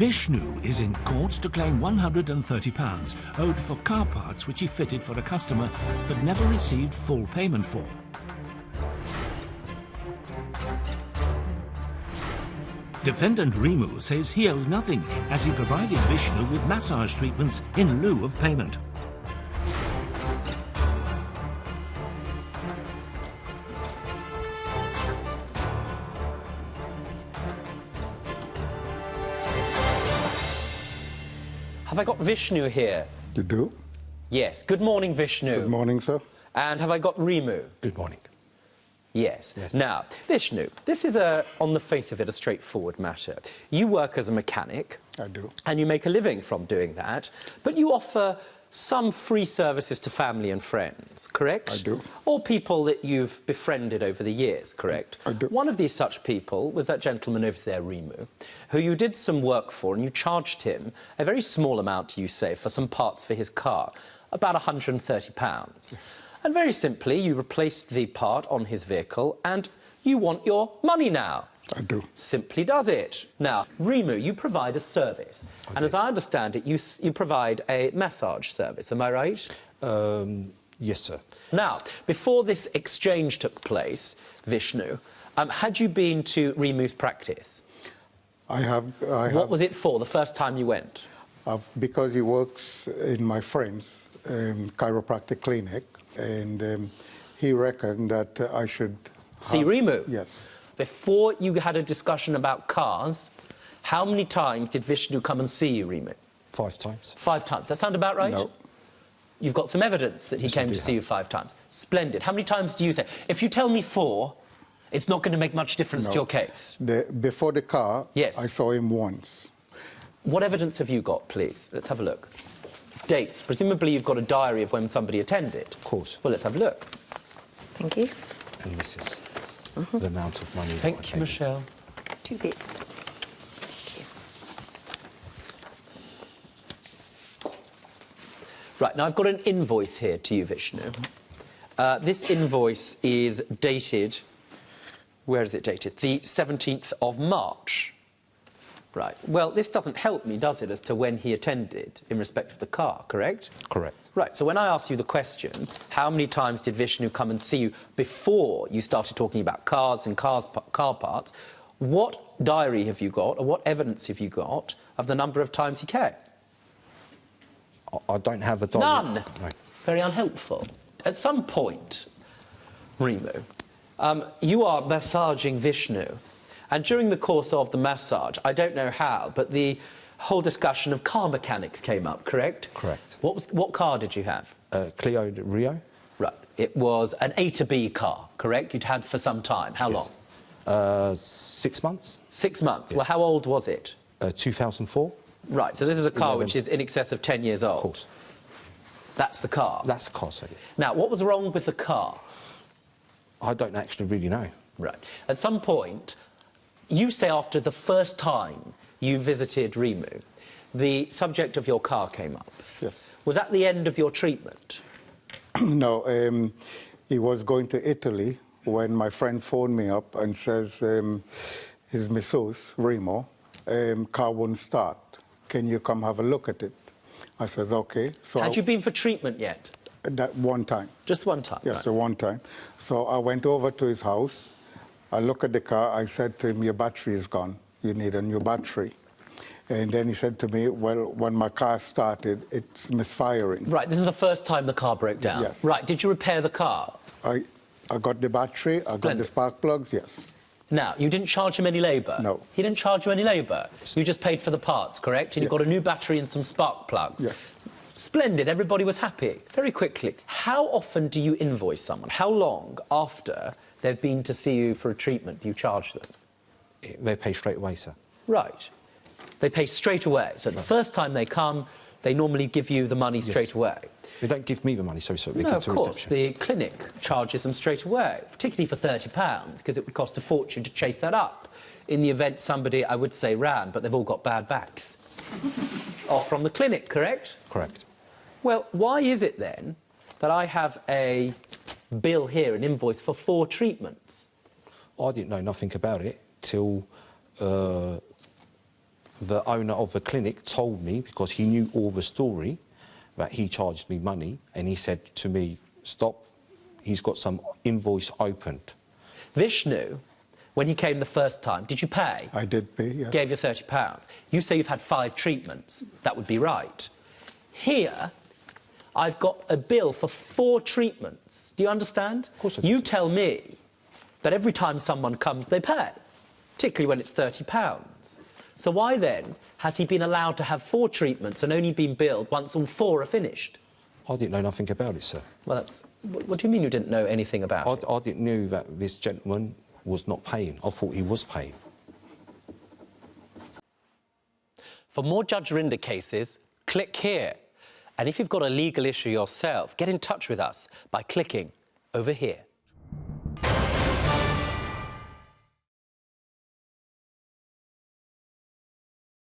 Vishnu is in court to claim £130 owed for car parts which he fitted for a customer but never received full payment for. Defendant Rimu says he owes nothing as he provided Vishnu with massage treatments in lieu of payment. Have I got Vishnu here? You do? Yes. Good morning, Vishnu. Good morning, sir. And have I got Rimu? Good morning. Yes. Yes. Now, Vishnu, this is, on the face of it, a straightforward matter. You work as a mechanic. I do. And you make a living from doing that, but you offer some free services to family and friends, correct? I do. Or people that you've befriended over the years, correct? I do. One of these such people was that gentleman over there, Rimu, who you did some work for, and you charged him a very small amount, you say, for some parts for his car, about £130. Yes. And very simply, you replaced the part on his vehicle, and you want your money now. I do. Simply does it. Now, Rimu, you provide a service. Okay. And as I understand it, you provide a massage service, am I right? Yes, sir. Now, before this exchange took place, Vishnu, had you been to Rimu's practice? I have. What was it for, the first time you went? Because he works in my friend's chiropractic clinic, and he reckoned that I should see Rimu? Yes. Before you had a discussion about cars, how many times did Vishnu come and see you, Rimu? 5 times. 5 times. Does that sound about right? No. You've got some evidence that he came to see you 5 times. Splendid. How many times do you say? If you tell me 4, it's not going to make much difference to your case. Before the car, yes. I saw him once. What evidence have you got, please? Let's have a look. Dates. Presumably you've got a diary of when somebody attended. Of course. Well, let's have a look. Thank you. And this is the amount of money. Thank you, Michelle. 2 bits. Right, now I've got an invoice here to you, Vishnu. This invoice is dated, where is it dated? The 17th of March. Right, well, this doesn't help me, does it, as to when he attended in respect of the car, correct? Correct. Right, so when I ask you the question, how many times did Vishnu come and see you before you started talking about cars and car parts, what diary have you got, or what evidence have you got of the number of times he came? I don't have a diary. None. No. Very unhelpful. At some point, Rimu, you are massaging Vishnu, and during the course of the massage, I don't know how, but the whole discussion of car mechanics came up, correct? Correct. What car did you have? Clio Rio. Right. It was an A to B car, correct? You'd had for some time. How Yes. long? 6 months. 6 months. Yes. Well, how old was it? 2004. Right, so this is a car 11. which is in excess of 10 years old. Of course. That's the car? That's the car, sir. Now, what was wrong with the car? I don't actually really know. Right. At some point, you say after the first time you visited Rimu, the subject of your car came up. Yes. Was that the end of your treatment? No, he was going to Italy when my friend phoned me up and says his masseuse, Remo, car wouldn't start. Can you come have a look at it? I says, okay. So Had you been for treatment yet? That one time. Just one time? Yes, right. the one time. So I went over to his house. I looked at the car. I said to him, your battery is gone. You need a new battery. And then he said to me, well, when my car started, it's misfiring. Right, this is the first time the car broke down? Yes. Right, did you repair the car? I got the battery, I got the Splendid. spark plugs, yes. Now, you didn't charge him any labour? No. He didn't charge you any labour? You just paid for the parts, correct? And you got a new battery and some spark plugs? Yes. Splendid, everybody was happy. Very quickly, how often do you invoice someone? How long after they've been to see you for a treatment do you charge them? They pay straight away, sir. Right. They pay straight away. So the first time they come, they normally give you the money straight away. They don't give me the money, so they No, give of to course. reception. The clinic charges them straight away, particularly for £30, because it would cost a fortune to chase that up. In the event somebody, I would say, ran, but they've all got bad backs. Off from the clinic, correct? Correct. Well, why is it then that I have a bill here, an invoice for 4 treatments? I didn't know nothing about it till the owner of the clinic told me, because he knew all the story, that he charged me money, and he said to me, stop, he's got some invoice opened. Vishnu, when he came the first time, did you pay? I did pay, yes. Gave you £30. You say you've had 5 treatments. That would be right. Here, I've got a bill for 4 treatments. Do you understand? Of course I do. You tell me that every time someone comes, they pay, particularly when it's £30. So why then has he been allowed to have 4 treatments and only been billed once all 4 are finished? I didn't know nothing about it, sir. Well, what do you mean you didn't know anything about it? I didn't know that this gentleman was not paying. I thought he was paying. For more Judge Rinder cases, click here. And if you've got a legal issue yourself, get in touch with us by clicking over here.